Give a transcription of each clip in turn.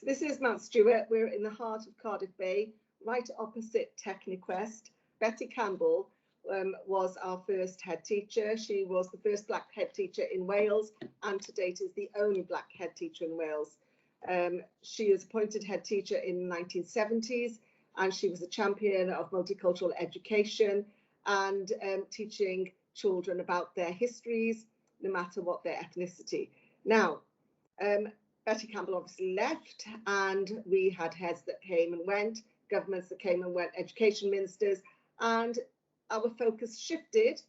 So this is Mount Stuart. We're in the heart of Cardiff Bay, right opposite Techniquest. Betty Campbell was our first head teacher. She was the first black head teacher in Wales, and to date is the only black head teacher in Wales. She was appointed head teacher in the 1970s, and she was a champion of multicultural education and teaching children about their histories, no matter what their ethnicity. Now, Betty Campbell obviously left, and we had heads that came and went, governments that came and went, education ministers, and our focus shifted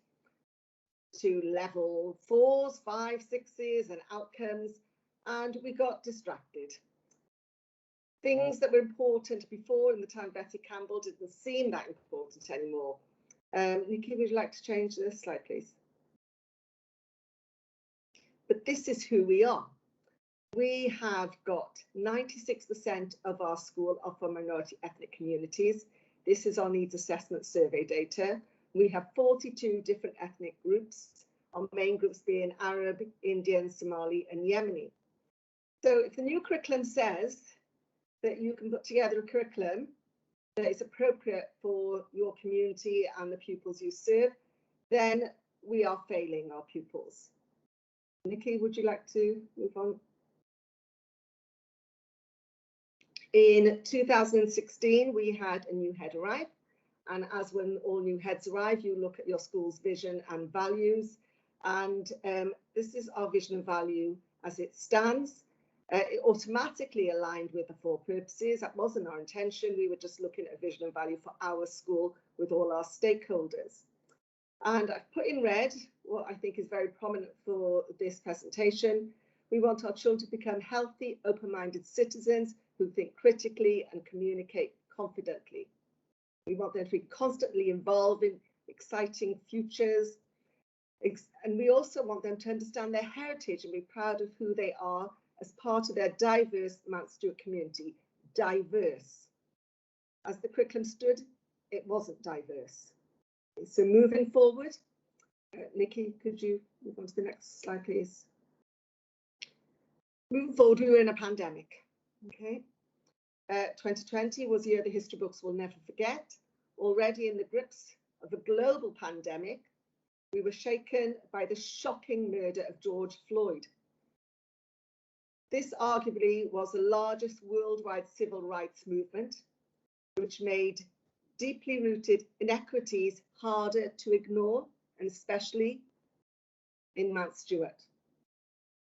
to level 4s, 5s, 6s and outcomes, and we got distracted. Things that were important before in the time Betty Campbell didn't seem that important anymore. Nikki, would you like to change this slide, please? But this is who we are. We have got 96% of our school are from minority ethnic communities. This is our needs assessment survey data. We have 42 different ethnic groups, our main groups being Arab, Indian, Somali, and Yemeni. So if the new curriculum says that you can put together a curriculum that is appropriate for your community and the pupils you serve, then we are failing our pupils. Nikki, would you like to move on? In 2016, we had a new head arrive, and as when all new heads arrive, you look at your school's vision and values, and this is our vision and value as it stands. It automatically aligned with the 4 purposes. That wasn't our intention. We were just looking at a vision and value for our school with all our stakeholders. And I've put in red what I think is very prominent for this presentation. We want our children to become healthy, open-minded citizens who think critically and communicate confidently. We want them to be constantly involved in exciting futures. And we also want them to understand their heritage and be proud of who they are as part of their diverse Mount Stuart community. Diverse. As the curriculum stood, it wasn't diverse. So moving forward, Nikki, could you move on to the next slide, please? Moving forward, we were in a pandemic. Okay, 2020 was the year the history books will never forget. Already in the grips of a global pandemic, we were shaken by the shocking murder of George Floyd. This arguably was the largest worldwide civil rights movement, which made deeply rooted inequities harder to ignore, and especially in Mount Stuart.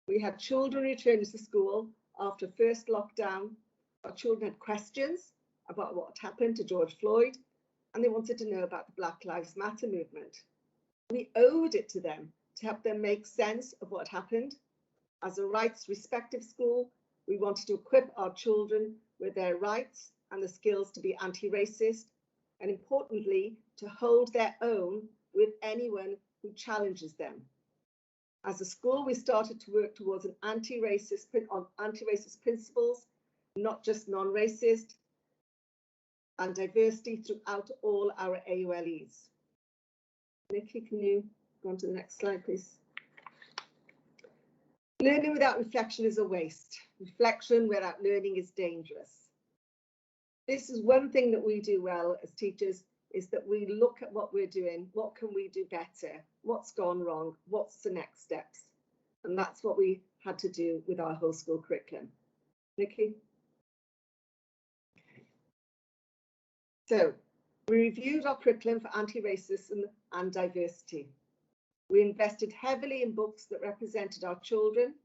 We had children returning to school after first lockdown. Our children had questions about what happened to George Floyd, and they wanted to know about the Black Lives Matter movement. We owed it to them to help them make sense of what happened. As a rights respective school, we wanted to equip our children with their rights and the skills to be anti-racist, and importantly, to hold their own with anyone who challenges them. As a school, we started to work towards an anti-racist principles, not just non-racist, and diversity throughout all our AULEs. Nikki, can you go on to the next slide, please? Learning without reflection is a waste. Reflection without learning is dangerous. This is one thing that we do well as teachers, is that we look at what we're doing, what can we do better, what's gone wrong, what's the next steps? And that's what we had to do with our whole school curriculum. Nikki? So we reviewed our curriculum for anti-racism and diversity. We invested heavily in books that represented our children's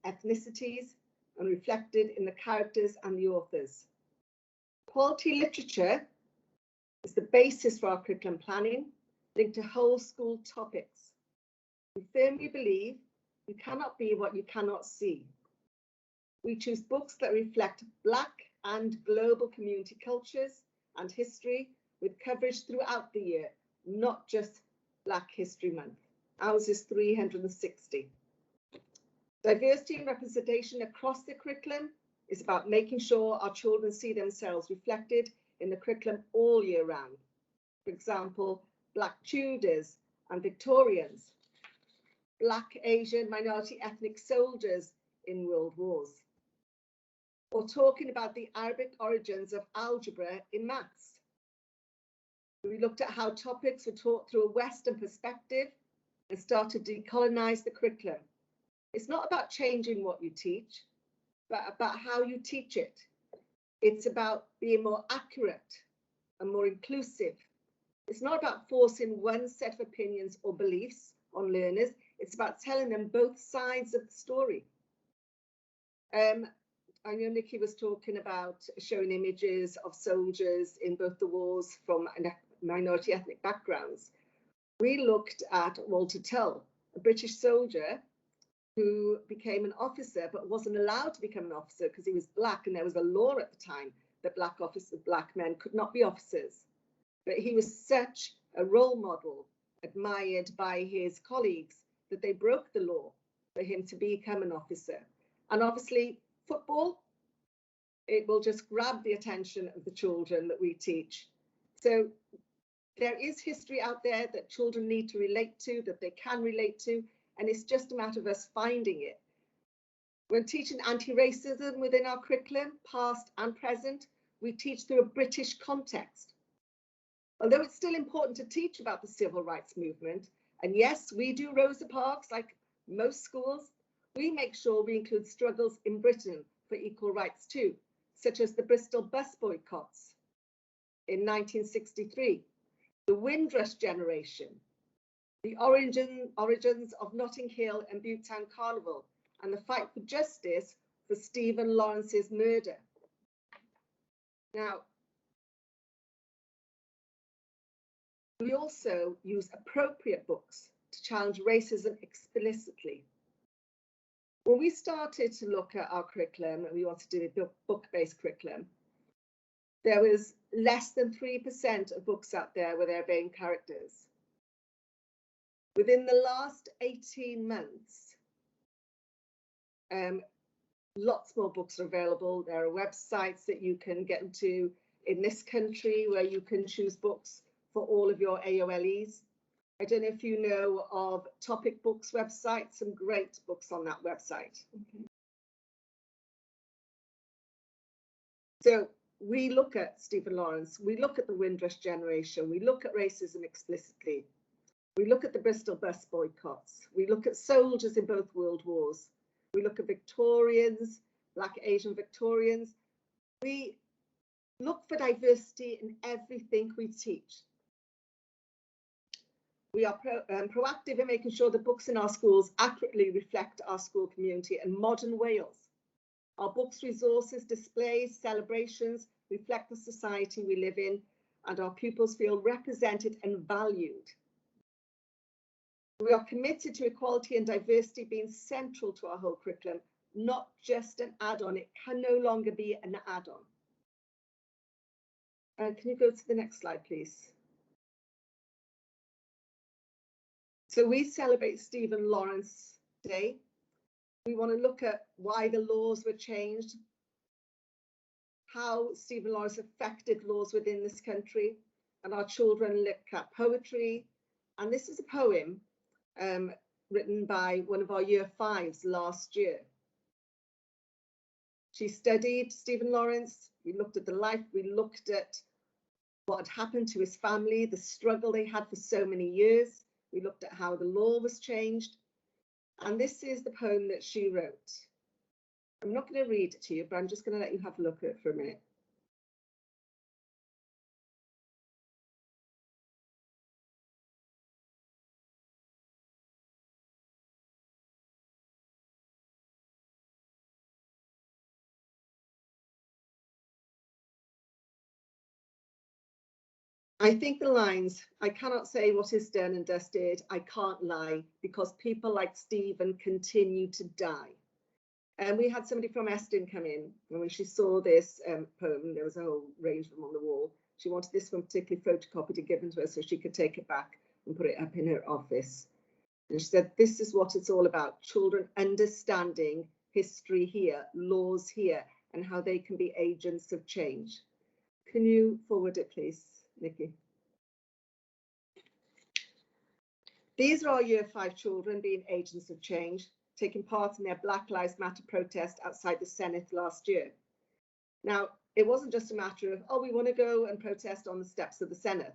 ethnicities and reflected in the characters and the authors. Quality literature is the basis for our curriculum planning, linked to whole school topics. We firmly believe you cannot be what you cannot see. We choose books that reflect Black and global community cultures and history, with coverage throughout the year, not just Black History Month. Ours is 360. Diversity and representation across the curriculum is about making sure our children see themselves reflected in the curriculum all year round. For example, Black Tudors and Victorians, Black, Asian, minority ethnic soldiers in world wars. or talking about the Arabic origins of algebra in maths. We looked at how topics were taught through a Western perspective and started to decolonize the curriculum. It's not about changing what you teach, but about how you teach it. It's about being more accurate and more inclusive. It's not about forcing one set of opinions or beliefs on learners. It's about telling them both sides of the story. I know Nikki was talking about showing images of soldiers in both the wars from minority ethnic backgrounds. We looked at Walter Tull, a British soldier who became an officer but wasn't allowed to become an officer because he was black, and there was a law at the time that black men could not be officers. But he was such a role model, admired by his colleagues, that they broke the law for him to become an officer. And obviously, football, it will just grab the attention of the children that we teach. So there is history out there that children need to relate to, that they can relate to, and it's just a matter of us finding it. When teaching anti-racism within our curriculum, past and present, we teach through a British context. Although it's still important to teach about the civil rights movement, and yes, we do Rosa Parks like most schools, we make sure we include struggles in Britain for equal rights too, such as the Bristol bus boycotts in 1963, the Windrush generation, the origins of Notting Hill and Butetown Carnival, and the fight for justice for Stephen Lawrence's murder. Now, we also use appropriate books to challenge racism explicitly. When we started to look at our curriculum and we wanted to do a book-based curriculum, there was less than 3% of books out there with their main characters. Within the last 18 months, lots more books are available. There are websites that you can get into in this country where you can choose books for all of your AOLEs. I don't know if you know of Topic Books website, some great books on that website. Okay. So we look at Stephen Lawrence, we look at the Windrush generation, we look at racism explicitly, we look at the Bristol bus boycotts, we look at soldiers in both world wars, we look at Victorians, Black Asian Victorians. We look for diversity in everything we teach. We are proactive in making sure the books in our schools accurately reflect our school community and modern Wales. Our books, resources, displays, celebrations reflect the society we live in, and our pupils feel represented and valued. We are committed to equality and diversity being central to our whole curriculum, not just an add-on. It can no longer be an add-on. Can you go to the next slide, please? So we celebrate Stephen Lawrence Day. We want to look at why the laws were changed, how Stephen Lawrence affected laws within this country, and our children look at poetry. And this is a poem written by one of our year fives last year. She studied Stephen Lawrence. We looked at the life, we looked at what had happened to his family, the struggle they had for so many years. We looked at how the law was changed. And this is the poem that she wrote. I'm not going to read it to you, but I'm just going to let you have a look at it for a minute. I think the lines, I cannot say what is done and dusted, I can't lie, because people like Stephen continue to die. And we had somebody from Eston come in, and when she saw this poem, there was a whole range of them on the wall. She wanted this one particularly photocopied and given to her so she could take it back and put it up in her office. And she said, this is what it's all about, children understanding history here, laws here, and how they can be agents of change. Can you forward it, please, Nikki? These are our year 5 children being agents of change, taking part in their Black Lives Matter protest outside the Senate last year. Now, it wasn't just a matter of, oh, we want to go and protest on the steps of the Senate.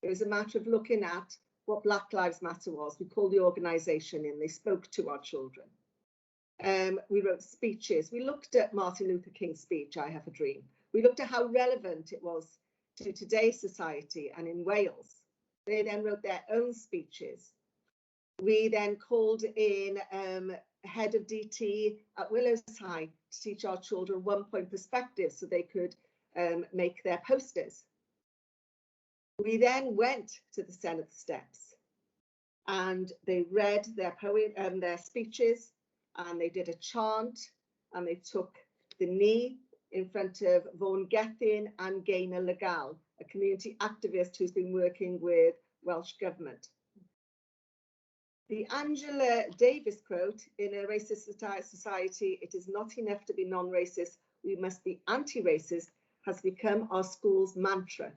It was a matter of looking at what Black Lives Matter was. We called the organisation in, they spoke to our children. We wrote speeches. We looked at Martin Luther King's speech, I Have a Dream. We looked at how relevant it was to today's society and in Wales. They then wrote their own speeches. We then called in head of DT at Willows High to teach our children one-point perspective so they could make their posters. We then went to the Senate steps and they read their their speeches, and they did a chant, and they took the knee in front of Vaughan Gethin and Gaynor Legal, a community activist who's been working with Welsh Government. The Angela Davis quote, in a racist society, it is not enough to be non-racist, we must be anti-racist, has become our school's mantra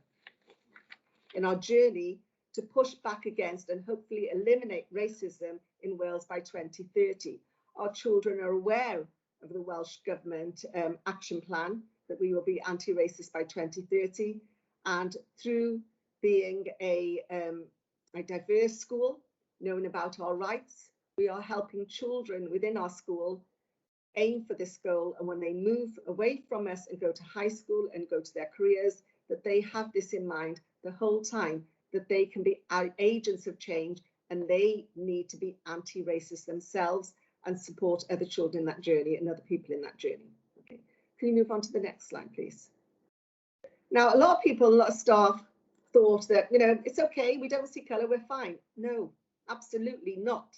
in our journey to push back against and hopefully eliminate racism in Wales by 2030. Our children are aware of the Welsh Government action plan that we will be anti-racist by 2030, and through being a diverse school, knowing about our rights, we are helping children within our school aim for this goal, and when they move away from us and go to high school and go to their careers, that they have this in mind the whole time, that they can be agents of change and they need to be anti-racist themselves and support other children in that journey and other people in that journey. Okay. Can you move on to the next slide, please? Now, a lot of people, a lot of staff thought that, you know, it's okay, we don't see colour, we're fine. No, absolutely not.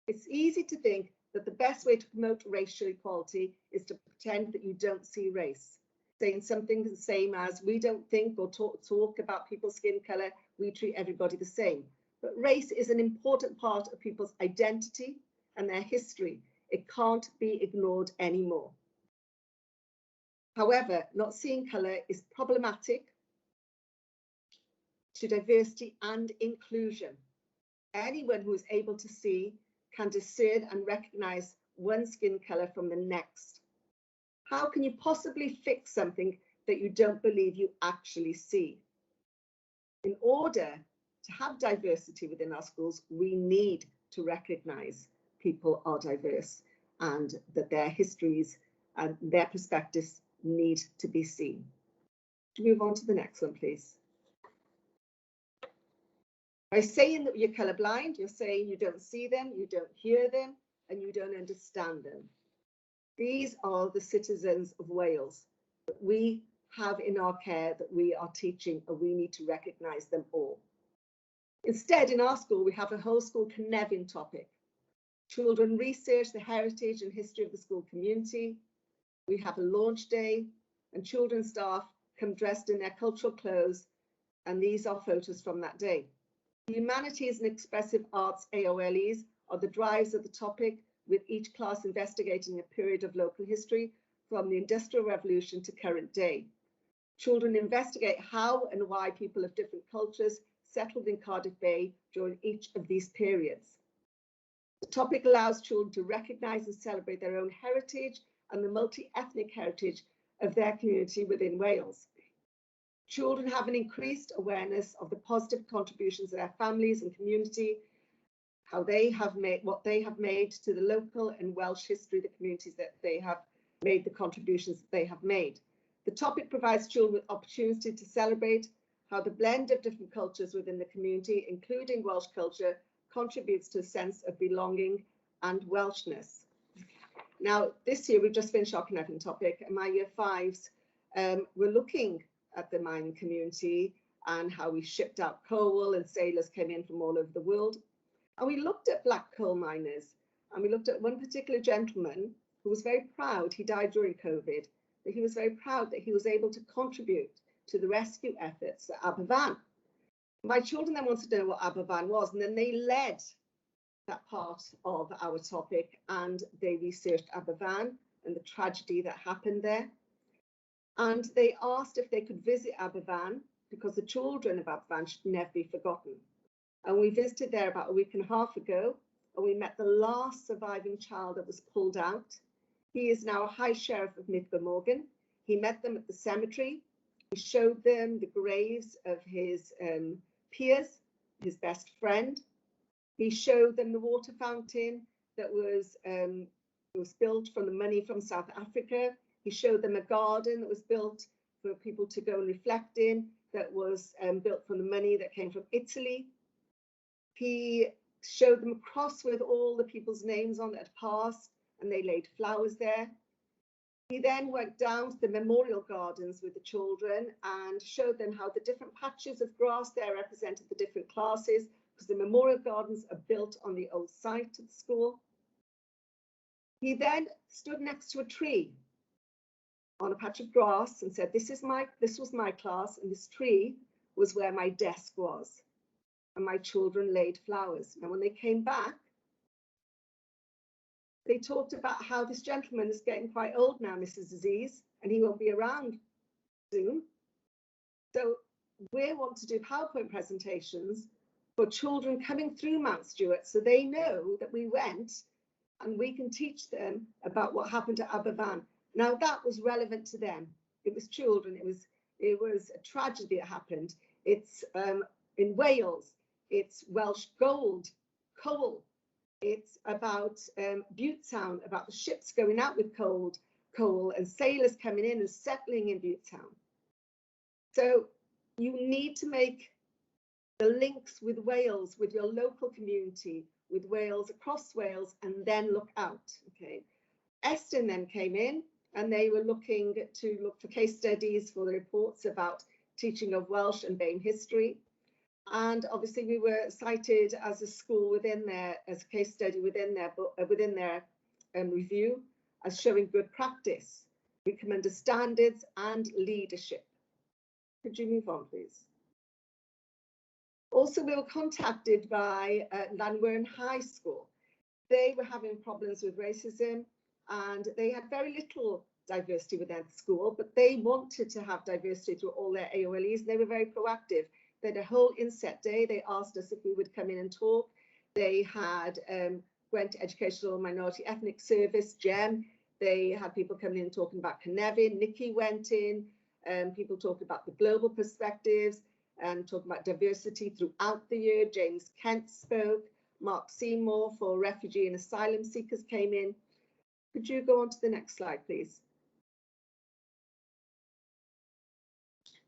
It's easy to think that the best way to promote racial equality is to pretend that you don't see race. Saying something the same as, we don't think or talk about people's skin colour, we treat everybody the same. But race is an important part of people's identity and their history. It can't be ignored anymore. However, not seeing colour is problematic to diversity and inclusion. Anyone who is able to see can discern and recognise one skin colour from the next. How can you possibly fix something that you don't believe you actually see? In order to have diversity within our schools, we need to recognise people are diverse and that their histories and their perspectives need to be seen. To move on to the next one, please. By saying that you're colourblind, you're saying you don't see them, you don't hear them, and you don't understand them. These are the citizens of Wales that we have in our care, that we are teaching, and we need to recognise them all. Instead, in our school, we have a whole school Cynefin topic. Children research the heritage and history of the school community. We have a launch day, and children staff come dressed in their cultural clothes, and these are photos from that day. Humanities and expressive arts AOLEs are the drives of the topic, with each class investigating a period of local history from the Industrial Revolution to current day. Children investigate how and why people of different cultures settled in Cardiff Bay during each of these periods. The topic allows children to recognise and celebrate their own heritage and the multi-ethnic heritage of their community within Wales. Children have an increased awareness of the positive contributions of their families and community, how they have made, what they have made to the local and Welsh history, the communities that they have made, the contributions that they have made. The topic provides children with opportunity to celebrate how the blend of different cultures within the community, including Welsh culture, contributes to a sense of belonging and Welshness. Now, this year we've just finished our Cynefin topic, and my year fives were looking at the mining community and how we shipped out coal and sailors came in from all over the world. And we looked at black coal miners, and we looked at one particular gentleman who was very proud, he died during COVID, but he was very proud that he was able to contribute to the rescue efforts at Aberfan. My children then wanted to know what Aberfan was, and then they led that part of our topic, and they researched Aberfan and the tragedy that happened there. And they asked if they could visit Aberfan because the children of Aberfan should never be forgotten. And we visited there about a week and a half ago, and we met the last surviving child that was pulled out. He is now a High Sheriff of Mid Glamorgan. He met them at the cemetery. He showed them the graves of his peers, his best friend. He showed them the water fountain that was built from the money from South Africa. He showed them a garden that was built for people to go and reflect in, that was built from the money that came from Italy. He showed them a cross with all the people's names on that had passed, and they laid flowers there. He then went down to the memorial gardens with the children and showed them how the different patches of grass there represented the different classes, because the memorial gardens are built on the old site of the school. He then stood next to a tree on a patch of grass and said, this was my class, and this tree was where my desk was, and my children laid flowers. And when they came back, they talked about how this gentleman is getting quite old now, Mrs. Aziz, and he won't be around soon. So we want to do PowerPoint presentations for children coming through Mount Stuart, so they know that we went, and we can teach them about what happened at Aberfan. Now that was relevant to them. It was children. It was a tragedy that happened. It's in Wales. It's Welsh gold, coal. It's about Butetown, about the ships going out with coal and sailors coming in and settling in Butetown. So you need to make the links with Wales, with your local community, with Wales, across Wales, and then look out. Okay. Eston then came in, and they were look for case studies for the reports about teaching of Welsh and BAME history. And obviously we were cited as a school within there, as a case study within their review, as showing good practice, recommended standards and leadership. Could you move on, please? Also, we were contacted by Llanwern High School. They were having problems with racism, and they had very little diversity within the school, but they wanted to have diversity through all their AOLEs. They were very proactive. They had a whole inset day. They asked us if we would come in and talk. They had Gwent Educational Minority Ethnic Service, GEM. They had people coming in talking about Cynefin. Nikki went in, people talking about the global perspectives and talking about diversity throughout the year. James Kent spoke. Mark Seymour for refugee and asylum seekers came in. Could you go on to the next slide, please?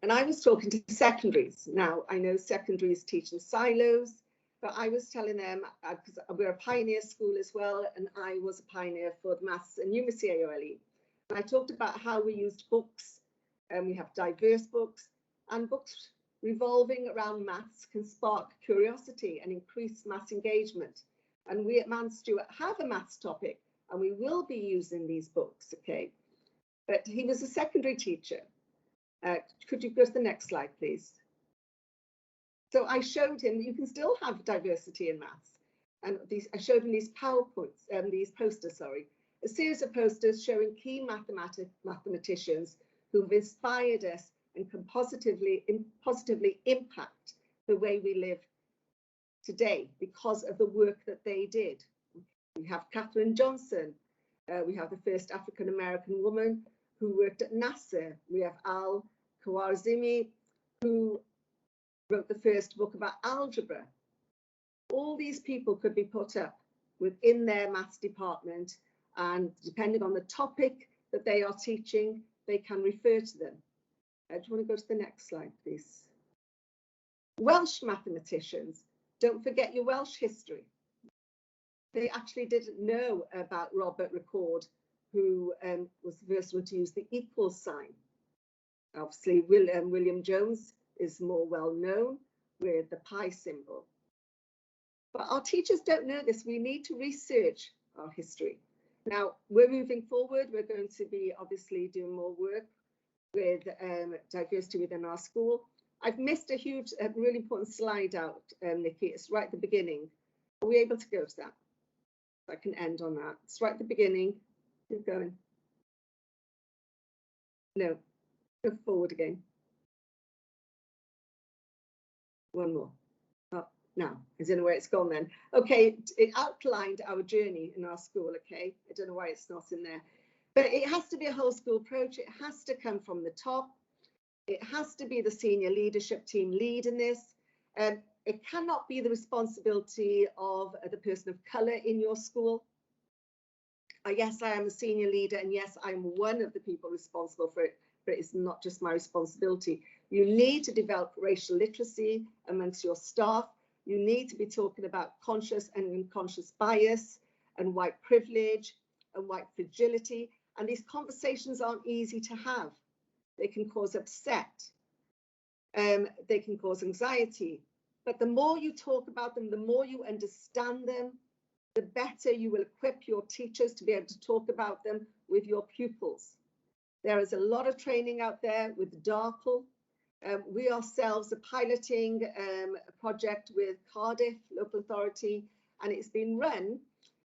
And I was talking to secondaries. Now, I know secondaries teach in silos, but I was telling them, because we're a pioneer school as well, and I was a pioneer for the Maths and Numeracy AOLE. And I talked about how we used books, and we have diverse books, and books revolving around maths can spark curiosity and increase maths engagement. And we at Mount Stuart have a maths topic, and we will be using these books, okay? But he was a secondary teacher. Could you go to the next slide, please? So I showed him you can still have diversity in maths. And I showed him these PowerPoints, these posters, sorry, a series of posters showing key mathematicians who have inspired us and can positively impact the way we live today because of the work that they did. We have Katherine Johnson. We have the first African-American woman who worked at NASA. We have Al Khwarizmi, who wrote the first book about algebra. All these people could be put up within their maths department, and depending on the topic that they are teaching, they can refer to them. Do you want to go to the next slide, please? Welsh mathematicians, don't forget your Welsh history. They actually didn't know about Robert Record, who was the first one to use the equal sign. Obviously, William Jones is more well known with the pi symbol. But our teachers don't know this. We need to research our history. Now, we're moving forward. We're going to be obviously doing more work with diversity within our school. I've missed a really important slide out, Nikki. It's right at the beginning. Are we able to go to that? I can end on that. It's right at the beginning. Keep going. No, go forward again. One more. Oh, no, I don't know where it's gone then. Okay, it outlined our journey in our school, okay? I don't know why it's not in there. But it has to be a whole school approach. It has to come from the top. It has to be the senior leadership team leading this. It cannot be the responsibility of the person of colour in your school. Yes, I am a senior leader, and yes, I'm one of the people responsible for it, but it's not just my responsibility. You need to develop racial literacy amongst your staff. You need to be talking about conscious and unconscious bias and white privilege and white fragility. And these conversations aren't easy to have. They can cause upset. They can cause anxiety. But the more you talk about them, the more you understand them, the better you will equip your teachers to be able to talk about them with your pupils. There is a lot of training out there with DARPL. We ourselves are piloting a project with Cardiff Local Authority, and it's been run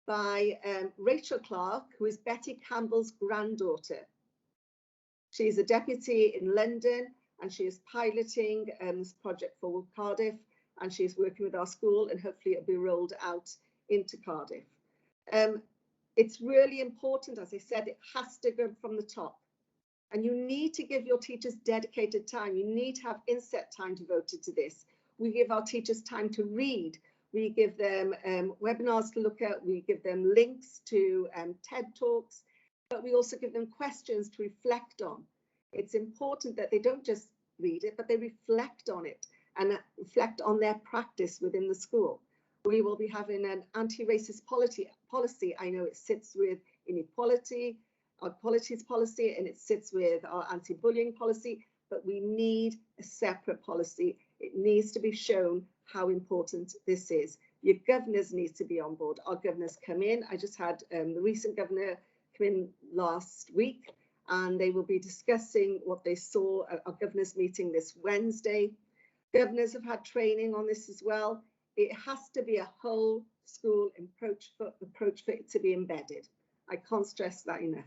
by Rachel Clark, who is Betty Campbell's granddaughter. She's a deputy in London, and she is piloting this project for Cardiff, and she's working with our school, and hopefully it'll be rolled out into Cardiff. It's really important, as I said, it has to go from the top. And you need to give your teachers dedicated time. You need to have inset time devoted to this. We give our teachers time to read. We give them webinars to look at. We give them links to TED Talks, but we also give them questions to reflect on. It's important that they don't just read it, but they reflect on it and reflect on their practice within the school. We will be having an anti-racist policy. I know it sits with inequality, our policies policy, and it sits with our anti-bullying policy, but we need a separate policy. It needs to be shown how important this is. Your governors need to be on board. Our governors come in. I just had the recent governor come in last week, and they will be discussing what they saw at our governors meeting this Wednesday. Governors have had training on this as well. It has to be a whole school approach for it to be embedded. I can't stress that enough.